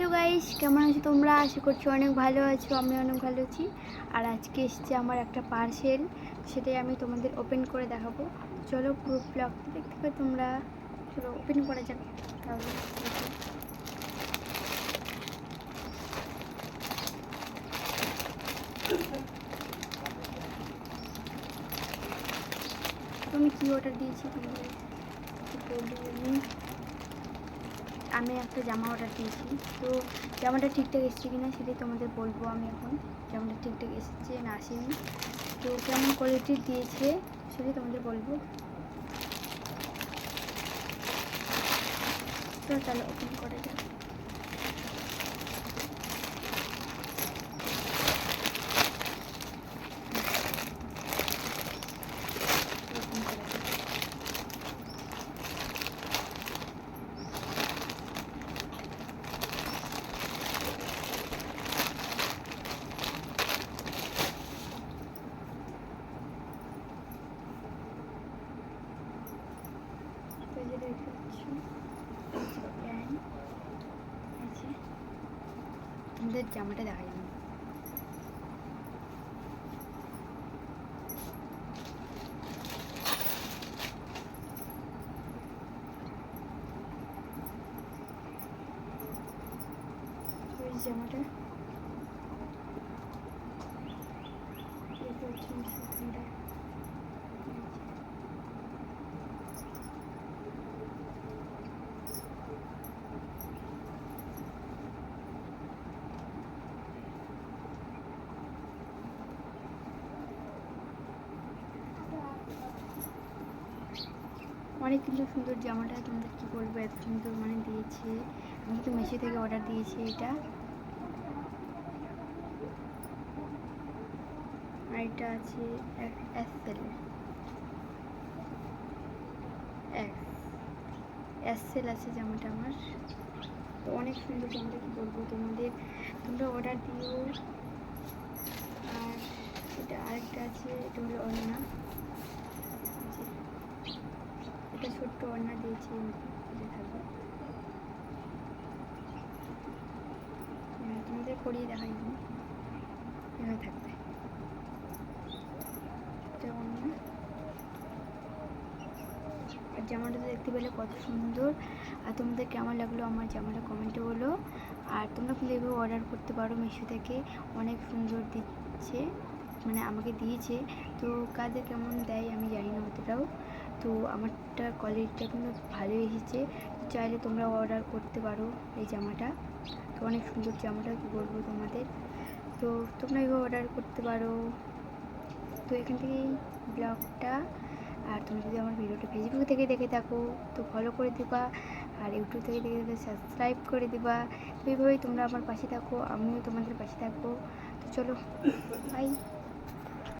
Hello guys, কেমন আছো তোমরা? আশা করছি অনেক ভালো আছো। আমি অনেক ভালো আছি। আর আজকে এসেছে আমার একটা পার্সেল, সেটাই আমি তোমাদের ওপেন করে দেখাবো। চলো পুরো ব্লগটা দেখতে পাবে তোমরা। চলো ওপেন করা যাক তাহলে। তুমি কি অর্ডার দিয়েছি তোমাদের আমি একটা জামা অর্ডার দিয়েছি। তো জামাটা ঠিকঠাক এসেছে কিনা সেটাই তোমাদের বলবো। আমি এখন জামাটা ঠিকঠাক এসেছে না আসেনি, তো কেমন কোয়ালিটির দিয়েছে সেটাই তোমাদের বলবো। তো চলো ওপেন করা যাক। তোমাদের জামাটা দেখা যাবে। জামাটা অনেক কিন্তু সুন্দর জামাটা, তোমাদের কি বলবো, এত সুন্দর মানে দিয়েছে। আমি তো মেশো থেকে অর্ডার দিয়েছি এটা। আর এটা আছে এসএল আছে জামাটা আমার। তো অনেক সুন্দর জামাটা, কি বলবো তোমাদের, তোমরা অর্ডার দিও। আর এটা আরেকটা আছে, এটা হলো ওড়না। এটা ছোট্ট ওড়না দিয়েছি, থাকবে। তোমাদের পরিয়ে দেখাই এভাবে থাকবে। এটা ওড়না। আর জামাটা দেখতে পেলে কত সুন্দর। আর তোমাদের কেমন লাগলো আমার জামাটা কমেন্টে বলো। আর তোমরা কিন্তু এভাবে অর্ডার করতে পারো মিশো থেকে, অনেক সুন্দর দিচ্ছে, মানে আমাকে দিয়েছে। তো কাদের কেমন দেয় আমি জানি না অতটাও। তো আমারটা কোয়ালিটিটা কিন্তু ভালোই এসেছে। চাইলে তোমরা অর্ডার করতে পারো এই জামাটা। তো অনেক সুন্দর জামাটা, কি বলবো তোমাদের। তো তোমরা এভাবে অর্ডার করতে পারো। তো এখান থেকেই ব্লগটা। আর তুমি যদি আমার ভিডিওটা ফেসবুক থেকে দেখে থাকো তো ফলো করে দিবা, আর ইউটিউব থেকে দেখে থাকলে সাবস্ক্রাইব করে দিবা। তো এইভাবেই তোমরা আমার পাশে থাকো, আমিও তোমাদের পাশে থাকবো। তো চলো বাই।